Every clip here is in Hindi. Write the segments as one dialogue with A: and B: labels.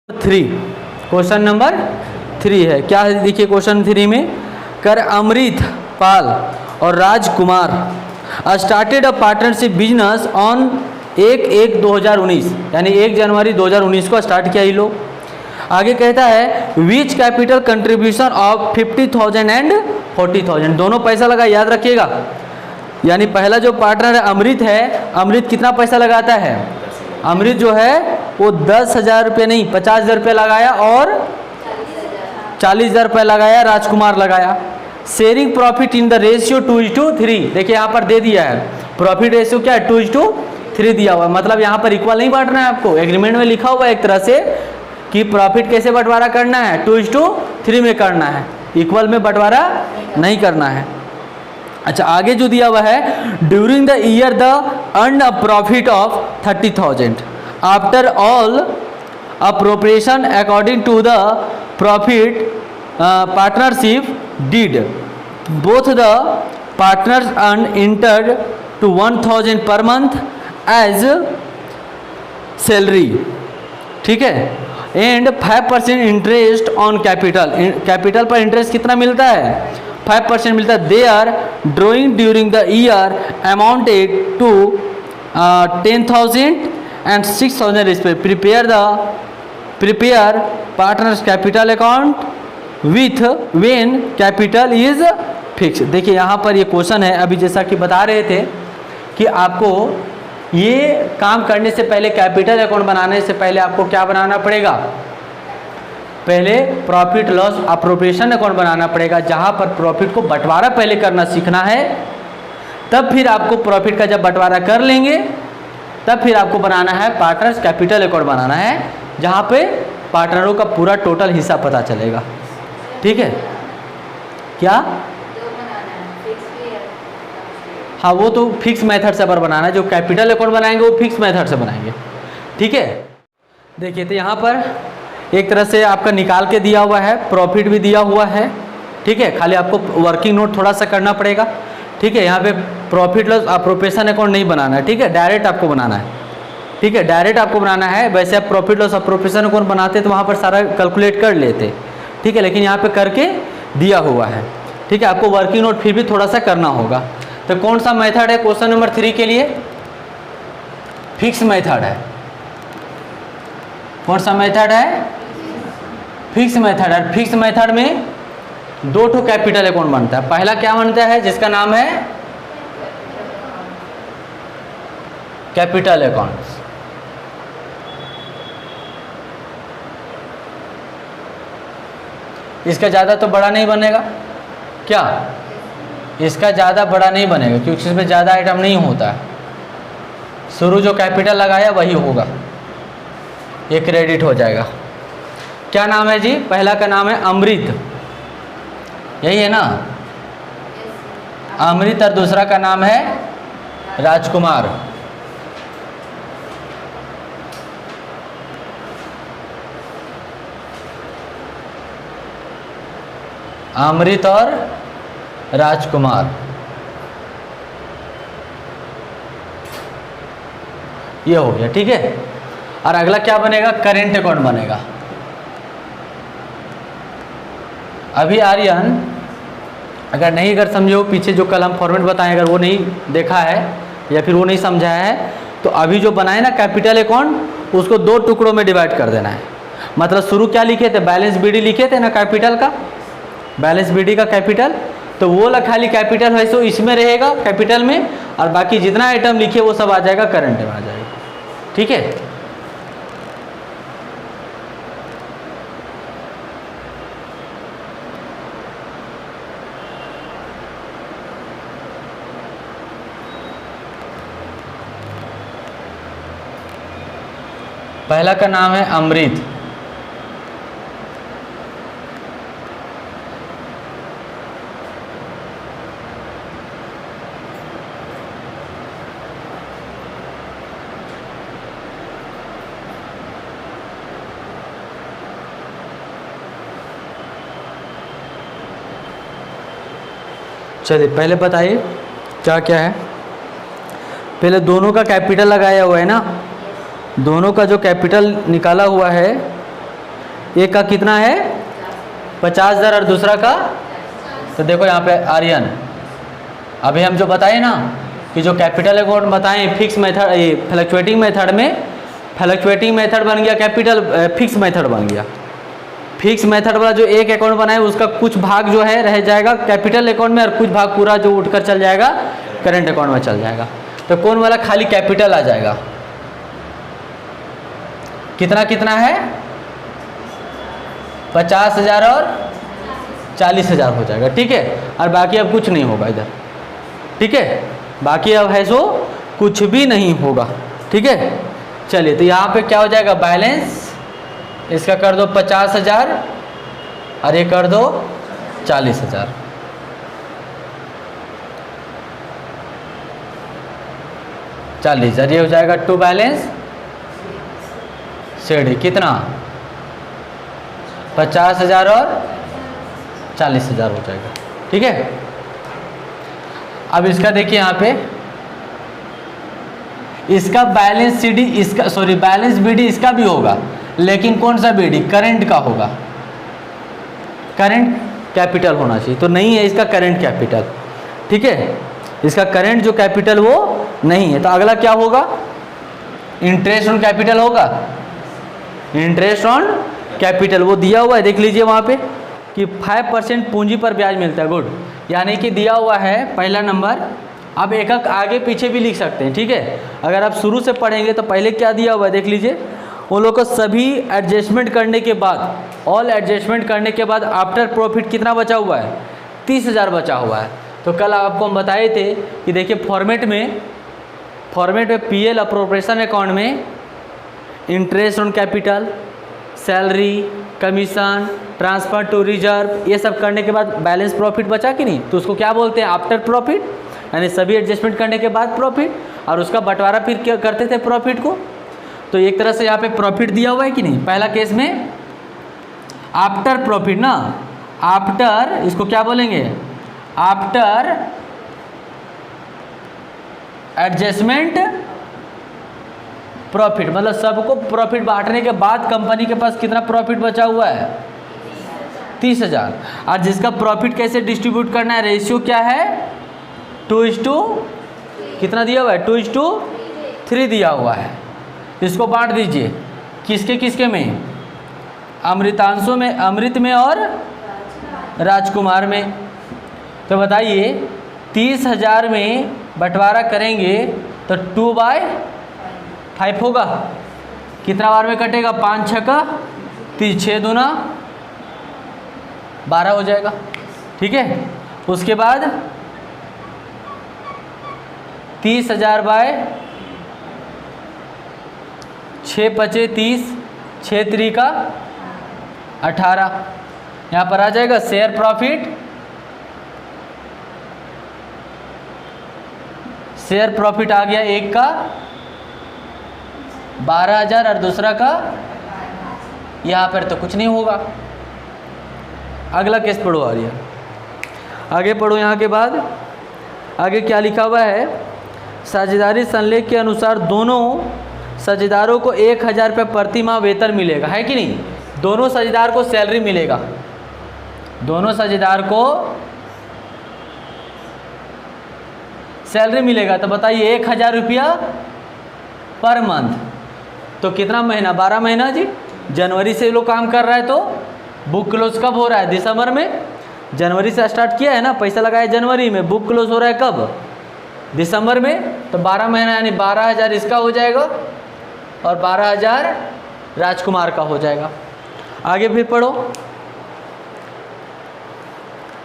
A: 3, क्वेश्चन नंबर 3 है। क्या है देखिए क्वेश्चन 3 में, कर अमृत पाल और Rajkumar started a partnership business on 1/1/2019, यानी 1 जनवरी 2019 को स्टार्ट किया ये लोग। आगे कहता है विच कैपिटल कंट्रीब्यूशन ऑफ 50,000 एंड 40,000, दोनों पैसा लगा, याद रखिएगा। यानी पहला जो पार्टनर है अमृत है, अमृत कितना पैसा लगाता है? अमृत जो है वो 10,000 रुपये नहीं 50,000 रुपये लगाया और 40,000 रुपये लगाया, राजकुमार लगाया। Sharing profit in the ratio 2:3, देखिए यहाँ पर दे दिया है प्रॉफिट रेशियो क्या है 2:3 दिया हुआ है, मतलब यहाँ पर इक्वल नहीं बांटना है आपको, एग्रीमेंट में लिखा हुआ है एक तरह से कि प्रॉफिट कैसे बंटवारा करना है 2:3 में करना है, इक्वल में बंटवारा नहीं करना है। अच्छा आगे जो दिया हुआ है during the year the earn a profit of 30,000 after all appropriation according to the profit partnership deed both the partners earn entered to 1,000 per month as salary, ठीक है, and 5% interest on capital, capital पर इंटरेस्ट कितना मिलता है 5% मिलता है। Their drawing during the year amounted to 10,000 and 6,000 respect. Prepare partners capital account with when capital is fix. देखिए यहाँ पर ये क्वेश्चन है, अभी जैसा कि बता रहे थे कि आपको ये काम करने से पहले, कैपिटल अकाउंट बनाने से पहले आपको क्या बनाना पड़ेगा, पहले प्रॉफिट लॉस अप्रोप्रिएशन अकाउंट बनाना पड़ेगा, जहां पर प्रॉफिट को बंटवारा पहले करना सीखना है, तब फिर आपको प्रॉफिट का जब बंटवारा कर लेंगे तब फिर आपको बनाना है पार्टनर्स कैपिटल अकाउंट बनाना है, जहां पे पार्टनरों का पूरा टोटल हिस्सा पता चलेगा, ठीक है। क्या हाँ वो तो फिक्स मेथड से पर बनाना है, जो कैपिटल अकाउंट बनाएंगे वो फिक्स मेथड से बनाएंगे, ठीक है। देखिए तो यहाँ पर एक तरह से आपका निकाल के दिया हुआ है, प्रॉफिट भी दिया हुआ है, ठीक है, खाली आपको वर्किंग नोट थोड़ा सा करना पड़ेगा, ठीक है। यहाँ पे प्रॉफिट लॉस अप्रोप्रिएशन अकाउंट नहीं बनाना है, ठीक है, डायरेक्ट आपको बनाना है, ठीक है, डायरेक्ट आपको बनाना है। वैसे आप प्रॉफिट लॉस अप्रोप्रिएशन अकाउंट बनाते तो वहाँ पर सारा कैलकुलेट कर लेते, ठीक है, लेकिन यहाँ पे करके दिया हुआ है, ठीक है। आपको वर्किंग नोट फिर भी थोड़ा सा करना होगा। तो कौन सा मेथड है क्वेश्चन नंबर 3 के लिए? फिक्स मेथड है। कौन सा मेथड है? फिक्स मेथड है। फिक्स मेथड में 2 ठो कैपिटल अकाउंट बनता है। पहला क्या बनता है जिसका नाम है कैपिटल अकाउंट, इसका ज़्यादा तो बड़ा नहीं बनेगा, क्या इसका ज़्यादा बड़ा नहीं बनेगा क्योंकि इसमें ज़्यादा आइटम नहीं होता है, शुरू जो कैपिटल लगाया वही होगा, ये क्रेडिट हो जाएगा। क्या नाम है जी? पहला का नाम है अमृत, यही है ना, अमृत, और दूसरा का नाम है राजकुमार। अमृत और राजकुमार, ये हो गया, ठीक है। और अगला क्या बनेगा? करेंट अकाउंट बनेगा। अभी आर्यन अगर नहीं अगर समझे हो, पीछे जो कल हम फॉर्मेट बताएं अगर वो नहीं देखा है या फिर वो नहीं समझा है, तो अभी जो बनाए ना कैपिटल अकाउंट, उसको 2 टुकड़ों में डिवाइड कर देना है। मतलब शुरू क्या लिखे थे? बैलेंस बीडी लिखे थे ना कैपिटल का, बैलेंस बीडी का कैपिटल, तो वो खाली कैपिटल है सो इसमें रहेगा कैपिटल में, और बाकी जितना आइटम लिखे वो सब आ जाएगा करंट में आ जाएगा, ठीक है। पहला का नाम है अमृत, चलिए पहले बताइए क्या क्या है। पहले दोनों का कैपिटल लगाया हुआ है ना, दोनों का जो कैपिटल निकाला हुआ है एक का कितना है 50,000 और दूसरा का, तो देखो यहाँ पे आर्यन, अभी हम जो बताए ना कि जो कैपिटल अकाउंट बताएं फिक्स मेथड, ये फ्लक्चुएटिंग मेथड में, फ्लक्चुएटिंग मेथड बन गया कैपिटल, फिक्स मेथड बन गया। फिक्स मेथड वाला जो एक अकाउंट बनाए उसका कुछ भाग जो है रह जाएगा कैपिटल अकाउंट में और कुछ भाग पूरा जो उठकर चल जाएगा करंट अकाउंट में चल जाएगा। तो कौन वाला खाली कैपिटल आ जाएगा, कितना कितना है 50,000 और 40,000 हो जाएगा, ठीक है। और बाकी अब कुछ नहीं होगा इधर, ठीक है, बाकी अब है सो कुछ भी नहीं होगा, ठीक है। चलिए तो यहाँ पे क्या हो जाएगा बैलेंस, इसका कर दो 50,000 और ये कर दो 40,000। ये हो जाएगा टू बैलेंस शेड, कितना 50,000 और 40,000 हो जाएगा, ठीक है। अब इसका देखिए यहाँ पे, इसका बैलेंस सीडी, इसका सॉरी बैलेंस बीडी इसका भी होगा, लेकिन कौन सा बीडी, करंट का होगा, करंट कैपिटल होना चाहिए, तो नहीं है इसका करंट कैपिटल, ठीक है। इसका करंट जो कैपिटल वो नहीं है, तो अगला क्या होगा, इंटरेस्ट ऑन कैपिटल होगा, इंटरेस्ट ऑन कैपिटल वो दिया हुआ है, देख लीजिए वहाँ पे कि 5% पूंजी पर ब्याज मिलता है, गुड, यानी कि दिया हुआ है पहला नंबर। अब एक एक आगे पीछे भी लिख सकते हैं, ठीक है। अगर आप शुरू से पढ़ेंगे तो पहले क्या दिया हुआ है देख लीजिए, उन लोग को सभी एडजस्टमेंट करने के बाद, ऑल एडजस्टमेंट करने के बाद आफ्टर प्रॉफिट कितना बचा हुआ है, 30,000 बचा हुआ है। तो कल आपको हम बताए थे कि देखिए फॉर्मेट में पीएल अप्रोप्रिएशन अकाउंट में interest on capital, salary, commission, transfer to reserve, ये सब करने के बाद बैलेंस प्रॉफिट बचा कि नहीं, तो उसको क्या बोलते हैं आफ्टर प्रॉफिट, यानी सभी एडजस्टमेंट करने के बाद प्रॉफिट, और उसका बंटवारा फिर क्या करते थे प्रॉफिट को। तो एक तरह से यहाँ पे प्रॉफिट दिया हुआ है कि नहीं, पहला केस में आफ्टर प्रॉफिट ना, आफ्टर इसको क्या बोलेंगे, आफ्टर एडजस्टमेंट प्रॉफिट, मतलब सबको प्रॉफिट बांटने के बाद कंपनी के पास कितना प्रॉफिट बचा हुआ है 30,000। और जिसका प्रॉफिट कैसे डिस्ट्रीब्यूट करना है, रेशियो क्या है 2:, कितना दिया हुआ है 2:3 दिया हुआ है। इसको बांट दीजिए किसके किसके में, अमृतांशु में, अमृत में और राजकुमार में। तो बताइए 30,000 में बंटवारा करेंगे तो 2/5 होगा, कितना बार में कटेगा, 5 छक्का 30, 6 दूना 12 हो जाएगा, ठीक है। उसके बाद 30,000 बाय 6 पचे 30, 6 त्रिका 18, यहाँ पर आ जाएगा शेयर प्रॉफिट, शेयर प्रॉफिट आ गया, एक का 12,000 और दूसरा का, यहाँ पर तो कुछ नहीं होगा। अगला केस पढ़ो, आ रही है आगे पढ़ो। यहाँ के बाद आगे क्या लिखा हुआ है, साझेदारी संलेख के अनुसार दोनों साझेदारों को 1,000 रुपये प्रति माह वेतन मिलेगा, है कि नहीं, दोनों साझेदार को सैलरी मिलेगा, दोनों साझेदार को सैलरी मिलेगा। तो बताइए 1,000 रुपया पर मंथ, तो कितना महीना, 12 महीना जी, जनवरी से लोग काम कर रहा है, तो बुक क्लोज कब हो रहा है, दिसंबर में, जनवरी से स्टार्ट किया है ना, पैसा लगाया जनवरी में, बुक क्लोज हो रहा है कब, दिसंबर में। तो 12 महीना यानी 12,000 इसका हो जाएगा और 12,000 राजकुमार का हो जाएगा। आगे फिर पढ़ो,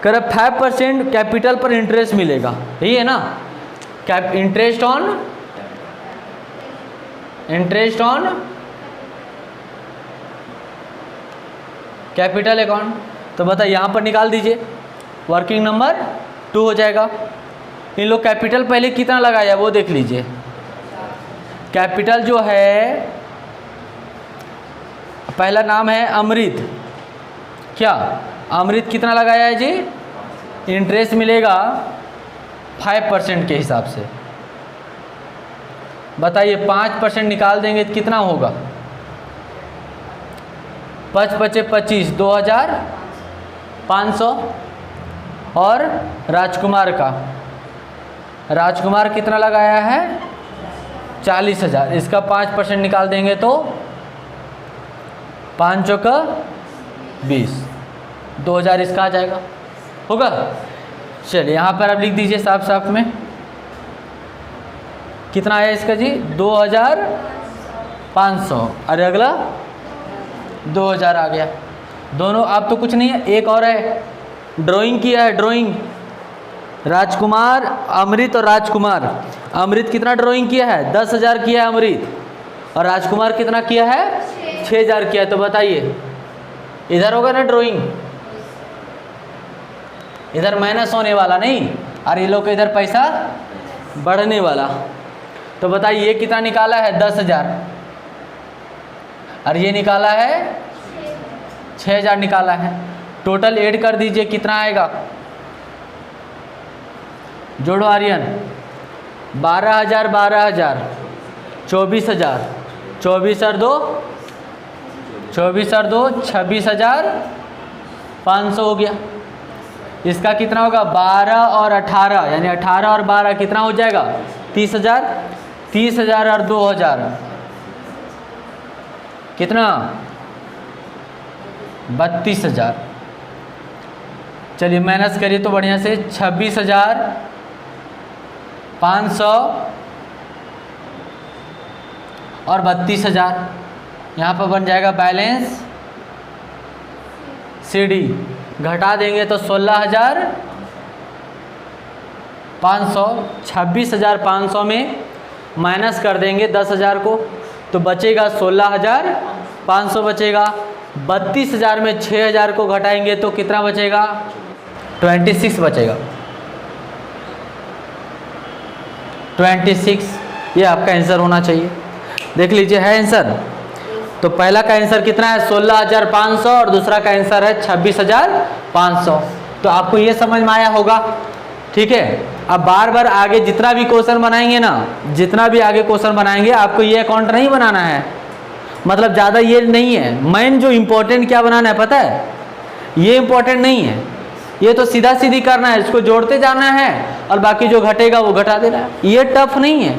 A: कर 5% कैपिटल पर इंटरेस्ट मिलेगा, यही है ना, इंटरेस्ट ऑन कैपिटल अकाउंट। तो बताइए यहाँ पर निकाल दीजिए, वर्किंग नंबर 2 हो जाएगा। इन लोग कैपिटल पहले कितना लगाया वो देख लीजिए, कैपिटल जो है पहला नाम है अमृत, क्या अमृत कितना लगाया है जी, इंटरेस्ट मिलेगा 5% के हिसाब से। बताइए 5% निकाल देंगे तो कितना होगा, 5 बचे 25, 2500। और राजकुमार का, राजकुमार कितना लगाया है 40,000। इसका 5% निकाल देंगे तो 5 चौका 20, 2000 इसका आ जाएगा, होगा। चलिए यहाँ पर आप लिख दीजिए साफ साफ में कितना आया इसका जी 2500, अरे अगला 2000 आ गया। दोनों आप तो कुछ नहीं है, एक और है ड्राइंग किया है, ड्राइंग राजकुमार, अमृत और राजकुमार। अमृत कितना ड्राइंग किया है 10,000 किया है अमृत, और राजकुमार कितना किया है 6,000 किया है। तो बताइए इधर होगा ना ड्राइंग, इधर माइनस होने वाला नहीं, और ये लोग का इधर पैसा बढ़ने वाला। तो बताइए ये कितना निकाला है 10,000, और ये निकाला है 6,000 निकाला है। टोटल ऐड कर दीजिए कितना आएगा, जोड़ो आर्यन। 12,000 12,000 24,000, 24 और 2 26,500 हो गया। इसका कितना होगा 12 और 18, यानी 18 और 12 कितना हो जाएगा 30,000। 30,000 और 2,000 कितना 32,000। चलिए माइनस करिए तो बढ़िया से 26,500 और 32,000। यहाँ पर बन जाएगा बैलेंस CD, घटा देंगे तो 16,500। 26,500 में माइनस कर देंगे 10,000 को तो बचेगा 16,500 बचेगा। 32,000 में 6,000 को घटाएंगे तो कितना बचेगा 26 बचेगा। 26 ये आपका आंसर होना चाहिए। देख लीजिए है आंसर। तो पहला का आंसर कितना है 16,500 और दूसरा का आंसर है 26,500। तो आपको ये समझ में आया होगा, ठीक है। अब बार बार आगे जितना भी क्वेश्चन बनाएंगे ना, जितना भी आगे क्वेश्चन बनाएंगे आपको ये अकाउंट नहीं बनाना है, मतलब ज़्यादा ये नहीं है। मेन जो इम्पोर्टेंट क्या बनाना है पता है, ये इम्पोर्टेंट नहीं है, ये तो सीधा सीधी करना है, इसको जोड़ते जाना है और बाकी जो घटेगा वो घटा देना है। ये टफ नहीं है,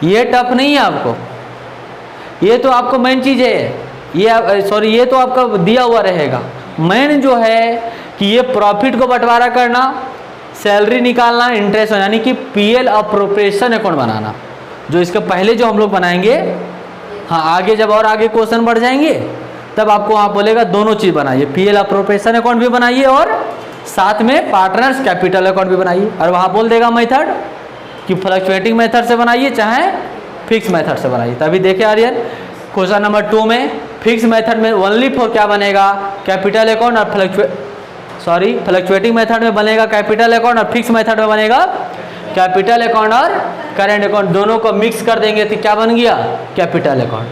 A: ये टफ नहीं है आपको, ये तो आपको मेन चीज़ है, ये सॉरी ये तो आपका दिया हुआ रहेगा। मेन जो है कि ये प्रॉफिट को बंटवारा करना, सैलरी निकालना, इंटरेस्ट यानी कि PL अप्रोप्रिएशन अकाउंट बनाना, जो इसके पहले जो हम लोग बनाएंगे। हाँ आगे जब और आगे क्वेश्चन बढ़ जाएंगे तब आपको वहाँ बोलेगा दोनों चीज़ बनाइए, PL अप्रोप्रिएशन अकाउंट भी बनाइए और साथ में पार्टनर्स कैपिटल अकाउंट भी बनाइए। और वहाँ बोल देगा मेथड कि फ्लक्चुएटिंग मेथड से बनाइए चाहे फिक्स मेथड से बनाइए। तभी देखे आर्यन क्वेश्चन नंबर 2 में फिक्स मेथड में ओनली फॉर क्या बनेगा कैपिटल अकाउंट, और फ्लक्चुएटिंग मेथड में बनेगा कैपिटल अकाउंट और फिक्स मेथड में बनेगा कैपिटल अकाउंट और करेंट अकाउंट। दोनों को मिक्स कर देंगे तो क्या बन गया कैपिटल अकाउंट।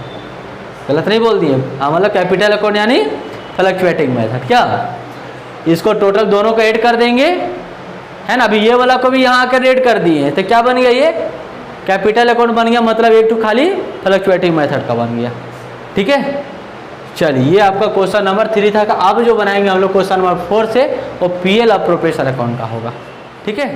A: गलत नहीं बोल दिए, हाँ मतलब कैपिटल अकाउंट यानी फ्लक्चुएटिंग मेथड। क्या इसको टोटल दोनों को ऐड कर देंगे है ना। अभी ये वाला को भी यहाँ आकर ऐड कर दिए तो क्या बन गया ये कैपिटल अकाउंट बन गया, मतलब एक टू खाली फ्लक्चुएटिंग मेथड का बन गया। ठीक है चलिए ये आपका क्वेश्चन नंबर 3 था। अब जो बनाएंगे हम लोग क्वेश्चन नंबर 4 से वो PL अप्रोप्रिएशन अकाउंट का होगा। ठीक है।